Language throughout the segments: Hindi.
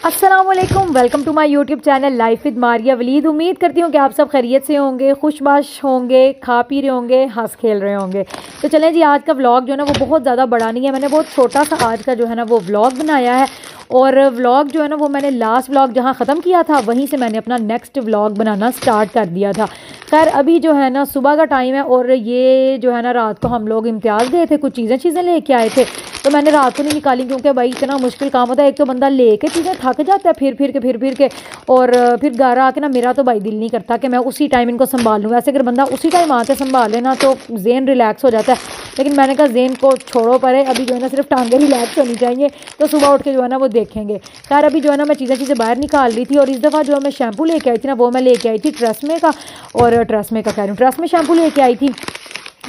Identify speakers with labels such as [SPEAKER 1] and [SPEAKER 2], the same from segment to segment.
[SPEAKER 1] अस्सलामुअलैकुम, welcome to my YouTube channel life with Maria Waleed. उम्मीद करती हूँ कि आप सब खैरियत से होंगे, खुशबाश होंगे, खा पी रहे होंगे, हंस खेल रहे होंगे। तो चलें जी, आज का व्लॉग जो है ना वो बहुत ज़्यादा बड़ा नहीं है। मैंने बहुत छोटा सा आज का जो है ना वो व्लॉग बनाया है। और व्लॉग जो है ना वो मैंने लास्ट व्लॉग जहाँ ख़त्म किया था वहीं से मैंने अपना नेक्स्ट व्लॉग बनाना स्टार्ट कर दिया था। खैर अभी जो है ना सुबह का टाइम है और ये जो है ना रात को हम लोग इम्तियाज़ गए थे, कुछ चीज़ें लेके आए थे। तो मैंने रात को नहीं निकाली क्योंकि भाई इतना मुश्किल काम होता है। एक तो बंदा लेके चीज़ें थक जाता है फिर के और फिर घर आके ना मेरा तो भाई दिल नहीं करता कि मैं उसी टाइम इनको संभाल लूँ। ऐसे अगर बंदा उसी टाइम आके संभाल लेना तो जेन रिलैक्स हो जाता है। लेकिन मैंने कहा जेन को छोड़ो परे, अभी जो है ना सिर्फ टांगें रिलैक्स होनी चाहिए, तो सुबह उठ के जो है ना वो देखेंगे। खैर अभी जो है ना मैं चीज़ें बाहर निकाल रही थी और इस दफ़ा जो मैं शैम्पू लेके आई थी ना वो मैं लेके आई थी ट्रेसमे का। और ट्रेसमे का कह रही हूँ, ट्रेसमे शैम्पू लेके आई थी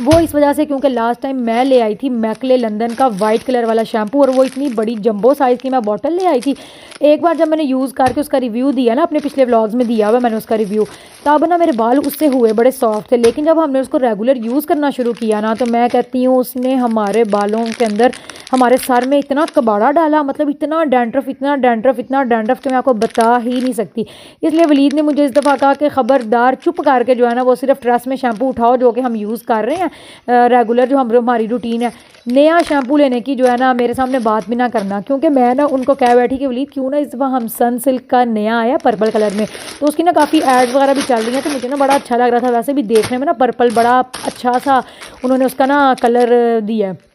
[SPEAKER 1] वो इस वजह से क्योंकि लास्ट टाइम मैं ले आई थी मैकले लंदन का वाइट कलर वाला शैम्पू और वो इतनी बड़ी जंबो साइज़ की मैं बॉटल ले आई थी। एक बार जब मैंने यूज़ करके उसका रिव्यू दिया ना, अपने पिछले व्लॉग्स में दिया हुआ मैंने उसका रिव्यू, तब ना मेरे बाल उससे हुए बड़े सॉफ्ट थे। लेकिन जब हमने उसको रेगुलर यूज़ करना शुरू किया ना तो मैं कहती हूँ उसने हमारे बालों के अंदर, हमारे सर में इतना कबाड़ा डाला, मतलब इतना डैंड्रफ कि मैं आपको बता ही नहीं सकती। इसलिए वलीद ने मुझे इस दफ़ा कहा कि ख़बरदार चुप करके जो है ना वो सिर्फ ट्रेसमे शैम्पू उठाओ जो कि हम यूज़ कर रहे हैं रेगुलर, जो हमारी रूटीन है। नया शैम्पू लेने की जो है ना मेरे सामने बात भी ना करना, क्योंकि मैं ना उनको कह बैठी कि वलीद क्यों ना इस दफ़ा हम सनसिल्क का नया आया पर्पल कलर में, तो उसकी ना काफ़ी एड्स वगैरह भी चल रही हैं, तो मुझे ना बड़ा अच्छा लग रहा था। वैसे भी देखने में ना पर्पल बड़ा अच्छा सा उन्होंने उसका ना कलर दिया है।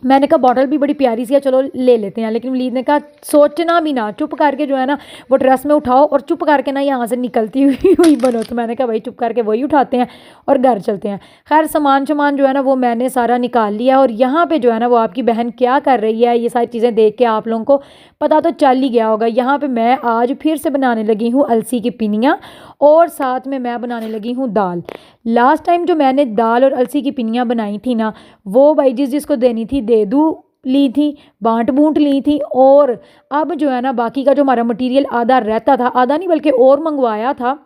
[SPEAKER 1] मैंने कहा बॉटल भी बड़ी प्यारी सी है, चलो ले लेते हैं। लेकिन वलीद ने कहा सोचना भी ना, चुप करके जो है ना वो ड्रेस में उठाओ और चुप करके ना यहाँ से निकलती हुई बनो। तो मैंने कहा भाई चुप करके वही उठाते हैं और घर चलते हैं। खैर सामान जो है ना वो मैंने सारा निकाल लिया और यहाँ पे जो है ना वो आपकी बहन क्या कर रही है ये सारी चीज़ें देख के आप लोगों को पता तो चल ही गया होगा। यहाँ पे मैं आज फिर से बनाने लगी हूँ अलसी की पिनियाँ और साथ में मैं बनाने लगी हूँ दाल। लास्ट टाइम जो मैंने दाल और अलसी की पिनियाँ बनाई थी ना वो भाई जिसको देनी थी दे दूँ ली थी, बांट बूंट ली थी। और अब जो है ना बाकी का जो हमारा मटेरियल आधा रहता था, आधा नहीं बल्कि और मंगवाया था,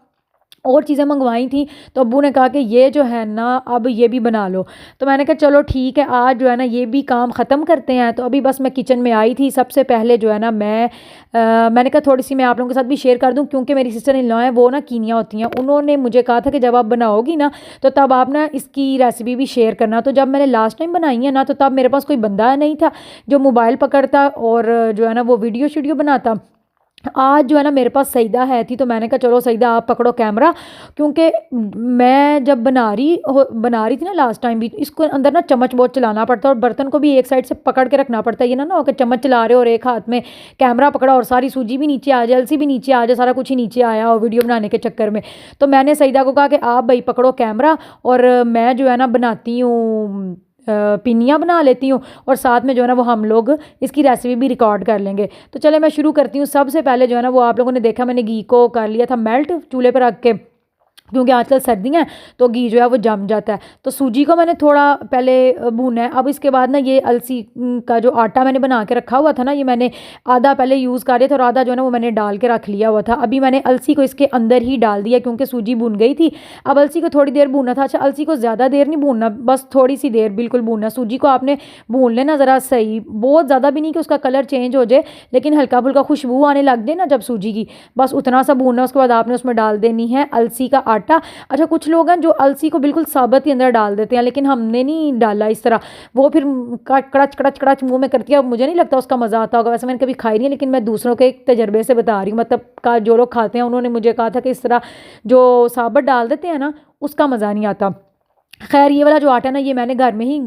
[SPEAKER 1] और चीज़ें मंगवाई थी, तो अब्बू ने कहा कि ये जो है ना अब ये भी बना लो। तो मैंने कहा चलो ठीक है, आज जो है ना ये भी काम ख़त्म करते हैं। तो अभी बस मैं किचन में आई थी। सबसे पहले जो है ना मैंने कहा थोड़ी सी मैं आप लोगों के साथ भी शेयर कर दूं, क्योंकि मेरी सिस्टर इन लॉ हैं वो ना कीनिया होती हैं। उन्होंने मुझे कहा था कि जब आप बनाओगी ना तो तब आप ना इसकी रेसिपी भी शेयर करना। तो जब मैंने लास्ट टाइम बनाई है ना तो तब मेरे पास कोई बंदा नहीं था जो मोबाइल पकड़ता और जो है ना वो वीडियो बनाता। आज जो है ना मेरे पास सईदा है थी, तो मैंने कहा चलो सईदा आप पकड़ो कैमरा, क्योंकि मैं जब बना रही थी ना लास्ट टाइम भी, इसको अंदर ना चम्मच बहुत चलाना पड़ता है और बर्तन को भी एक साइड से पकड़ के रखना पड़ता है। ये ना हो कि चम्मच चला रहे हो और एक हाथ में कैमरा पकड़ा और सारी सूजी भी नीचे आ जाए, अलसी भी नीचे आ जाए, सारा कुछ ही नीचे आया और वीडियो बनाने के चक्कर में। तो मैंने सईदा को कहा कि आप भाई पकड़ो कैमरा और मैं जो है ना बनाती हूँ पिनियाँ बना लेती हूँ और साथ में जो है ना वो हम लोग इसकी रेसिपी भी रिकॉर्ड कर लेंगे। तो चले मैं शुरू करती हूँ। सबसे पहले जो है ना वो आप लोगों ने देखा मैंने घी को कर लिया था मेल्ट चूल्हे पर रख के, क्योंकि आजकल सर्दियाँ हैं तो घी जो है वो जम जाता है। तो सूजी को मैंने थोड़ा पहले भूना है। अब इसके बाद ना ये अलसी का जो आटा मैंने बना के रखा हुआ था ना, ये मैंने आधा पहले यूज़ कर लिया था और आधा जो है ना वो मैंने डाल के रख लिया हुआ था। अभी मैंने अलसी को इसके अंदर ही डाल दिया क्योंकि सूजी भून गई थी। अब अलसी को थोड़ी देर भूनना था। अच्छा अलसी को ज़्यादा देर नहीं भूनना, बस थोड़ी सी देर बिल्कुल भूनना। सूजी को आपने भून लेना ज़रा सही, बहुत ज़्यादा भी नहीं कि उसका कलर चेंज हो जाए, लेकिन हल्का फुल्का खुशबू आने लग जाए ना जब सूजी की, बस उतना सा भूनना। उसके बाद आपने उसमें डाल देनी है अलसी का आटा। अच्छा कुछ लोग हैं जो अलसी को बिल्कुल साबुत ही अंदर डाल देते हैं, लेकिन हमने नहीं डाला इस तरह, वो फिर कड़च मुंह में करती है। अब मुझे नहीं लगता उसका मज़ा आता होगा, वैसे मैंने कभी खाई नहीं है, लेकिन मैं दूसरों के एक तजर्बे से बता रही हूँ, मतलब का जो लोग खाते हैं उन्होंने मुझे कहा था कि इस तरह जो साबुत डाल देते हैं ना उसका मज़ा नहीं आता। खैर ये वाला जो आटा ना ये मैंने घर में ही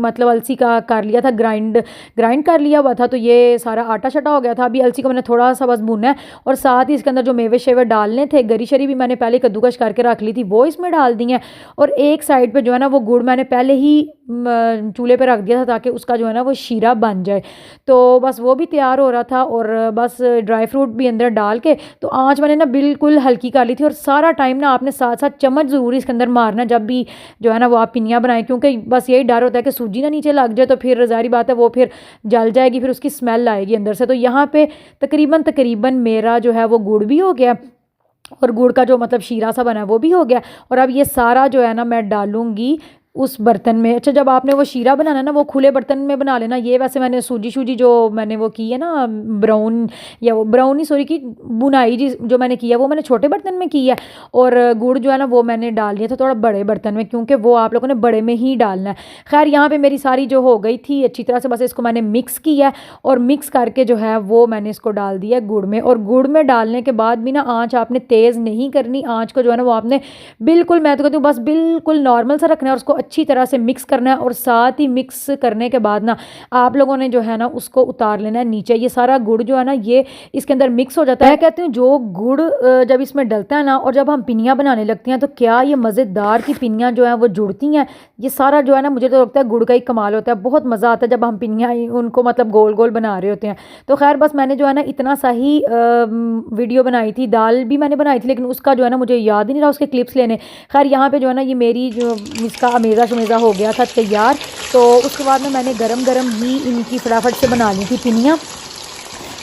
[SPEAKER 1] मतलब अलसी का कर लिया था, ग्राइंड कर लिया हुआ था, तो ये सारा आटा शटा हो गया था। अभी अलसी को मैंने थोड़ा सा बस भूनना है और साथ ही इसके अंदर जो मेवे शेवे डालने थे, गरी शरी भी मैंने पहले कद्दूकश करके रख ली थी, वो इसमें डाल दी हैं। और एक साइड पे जो है ना वो गुड़ मैंने पहले ही चूल्हे पे रख दिया था ताकि उसका जो है ना वो शीरा बन जाए। तो बस वो भी तैयार हो रहा था और बस ड्राई फ्रूट भी अंदर डाल के तो आँच मैंने ना बिल्कुल हल्की कर ली थी। और सारा टाइम ना आपने साथ साथ चम्मच ज़रूर इसके अंदर मारना जब भी जो है ना वो आप पिनियाँ बनाएं, क्योंकि बस यही डर होता है कि सूजी ना नीचे लग जाए तो फिर ज़ाहिर बात है वो फिर जल जाएगी, फिर उसकी स्मेल आएगी अंदर से। तो यहाँ पे तकरीबन मेरा जो है वो गुड़ भी हो गया और गुड़ का जो मतलब शीरा सा बना है वो भी हो गया। और अब ये सारा जो है ना मैं डालूंगी उस बर्तन में। अच्छा, जब आपने वो शीरा बनाना ना वो खुले बर्तन में बना लेना। ये वैसे मैंने सूजी जो मैंने वो की है ना ब्राउन, या वो ब्राउनी सॉरी की बुनाई जो मैंने की है वो मैंने छोटे बर्तन में की है, और गुड़ जो है ना वो मैंने डाल दिया था थोड़ा बड़े बर्तन में, क्योंकि वो आप लोगों ने बड़े में ही डालना है। खैर यहाँ पे मेरी सारी जो हो गई थी अच्छी तरह से, बस इसको मैंने मिक्स किया और मिक्स करके जो है वो मैंने इसको डाल दिया गुड़ में। और गुड़ में डालने के बाद भी ना आँच आपने तेज़ नहीं करनी, आँच को जो है ना वो आपने बिल्कुल, मैं तो कहती हूँ बस बिल्कुल नॉर्मल सा रखना है और उसको अच्छी तरह से मिक्स करना है। और साथ ही मिक्स करने के बाद ना आप लोगों ने जो है ना उसको उतार लेना है नीचे। ये सारा गुड़ जो है ना ये इसके अंदर मिक्स हो जाता है। मैं कहती हूँ जो गुड़ जब इसमें डलता है ना और जब हम पिनियाँ बनाने लगती हैं तो क्या ये मज़ेदार की पिनियाँ जो हैं वो जुड़ती हैं। ये सारा जो है ना मुझे तो लगता है गुड़ का ही कमाल होता है। बहुत मज़ा आता है जब हम पिनियाँ उनको मतलब गोल गोल बना रहे होते हैं। तो खैर बस मैंने जो है ना इतना सा ही वीडियो बनाई थी। दाल भी मैंने बनाई थी लेकिन उसका जो है ना मुझे याद ही नहीं रहा उसके क्लिप्स लेने। खैर यहाँ पे जो है ना ये मेरी जो इसका अमेज़ा शमेज़ा हो गया था तैयार। तो उसके बाद में मैंने गरम गरम ही इनकी फटाफट से बना ली थी पिनियाँ।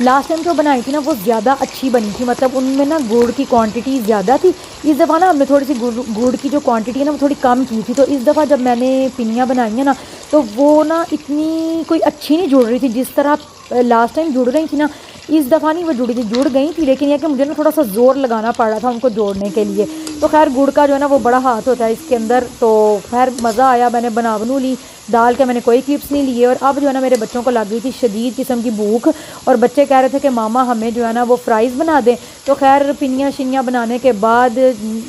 [SPEAKER 1] लास्ट टाइम जो बनाई थी ना वो ज़्यादा अच्छी बनी थी, मतलब उनमें ना गुड़ की क्वांटिटी ज़्यादा थी। इस दफ़ा ना हमने थोड़ी सी गुड़ की जो क्वांटिटी है ना वो थोड़ी कम की थी। तो इस दफ़ा जब मैंने पिनियाँ बनाई हैं ना तो वो ना इतनी कोई अच्छी नहीं जुड़ रही थी जिस तरह लास्ट टाइम जुड़ रही थी ना। इस दफ़ा नहीं वो जुड़ गई थी, लेकिन यह कि मुझे ना थोड़ा सा ज़ोर लगाना पड़ रहा था उनको जोड़ने के लिए। तो खैर गुड़ का जो है ना वो बड़ा हाथ होता है इसके अंदर। तो खैर मज़ा आया, मैंने बनू ली। दाल के मैंने कोई क्लिप्स नहीं लिए। और अब जो है ना मेरे बच्चों को लग गई थी शदीद किस्म की भूख और बच्चे कह रहे थे कि मामा हमें जो है ना वो फ्राइज़ बना दें। तो खैर पिनियाँ शिनियाँ बनाने के बाद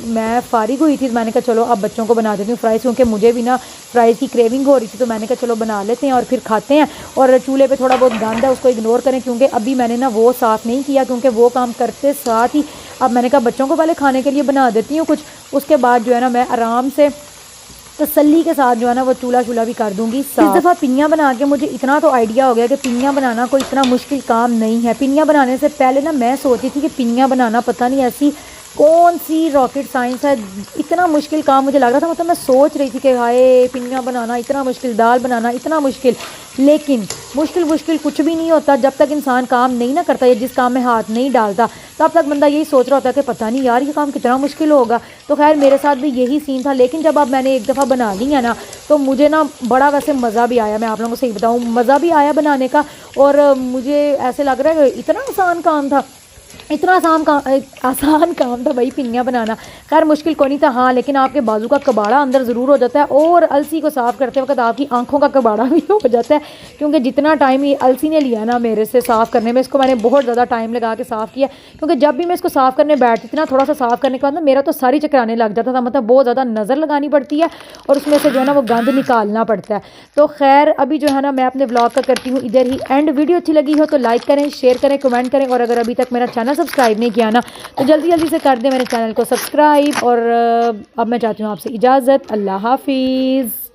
[SPEAKER 1] मैं फ़ारिग हुई थी। मैंने कहा चलो अब बच्चों को बना देती हूँ फ़्राइज़, क्योंकि मुझे भी ना फ़्राइज़ की क्रेविंग हो रही थी। तो मैंने कहा चलो बना लेते हैं और फिर खाते हैं। और चूल्हे पे थोड़ा बहुत गंद है उसको इग्नोर करें, क्योंकि अभी मैंने ना वो साफ़ नहीं किया, क्योंकि वो काम करते साथ ही अब मैंने कहा बच्चों को पहले खाने के लिए बना देती हूँ कुछ, उसके बाद जो है ना मैं आराम से तसल्ली के साथ जो है ना वो चूल्हा भी कर दूंगी। इस दफ़ा पिनियाँ बना के मुझे इतना तो आइडिया हो गया कि पिनियाँ बनाना कोई इतना मुश्किल काम नहीं है। पिनियाँ बनाने से पहले ना मैं सोची थी कि पिनियाँ बनाना पता नहीं ऐसी कौन सी रॉकेट साइंस है, इतना मुश्किल काम मुझे लग रहा था। मतलब मैं सोच रही थी कि हाय पिनियाँ बनाना इतना मुश्किल, दाल बनाना इतना मुश्किल। लेकिन मुश्किल कुछ भी नहीं होता जब तक इंसान काम नहीं ना करता या जिस काम में हाथ नहीं डालता, तब तक बंदा यही सोच रहा होता है कि पता नहीं यार ये काम कितना मुश्किल होगा। तो खैर मेरे साथ भी यही सीन था। लेकिन जब अब मैंने एक दफ़ा बना ली है ना तो मुझे ना बड़ा वैसे मज़ा भी आया। मैं आप लोगों को सही बताऊँ, मज़ा भी आया बनाने का। और मुझे ऐसे लग रहा है कि इतना आसान काम था, इतना आसान काम था भाई पिनियाँ बनाना। खैर मुश्किल कोई नहीं था। हाँ लेकिन आपके बाजू का कबाड़ा अंदर ज़रूर हो जाता है और अलसी को साफ़ करते वक्त आपकी आंखों का कबाड़ा भी हो जाता है, क्योंकि जितना टाइम ये अलसी ने लिया ना मेरे से साफ़ करने में, इसको मैंने बहुत ज़्यादा टाइम लगा के साफ़ किया। क्योंकि जब भी मैं इसको साफ़ करने बैठती थी ना थोड़ा सा साफ़ करने के बाद ना मेरा तो सारी चकराने लग जाता था। मतलब बहुत ज़्यादा नज़र लगानी पड़ती है और उसमें से जो है ना वो गंद निकालना पड़ता है। तो खैर अभी जो है ना मैं अपने ब्लॉग का करती हूँ इधर ही एंड। वीडियो अच्छी लगी हो तो लाइक करें, शेयर करें, कमेंट करें। और अगर अभी तक मेरा चैनल सब्सक्राइब नहीं किया ना तो जल्दी से कर दें मेरे चैनल को सब्सक्राइब। और अब मैं चाहती हूँ आपसे इजाज़त। अल्लाह हाफिज़।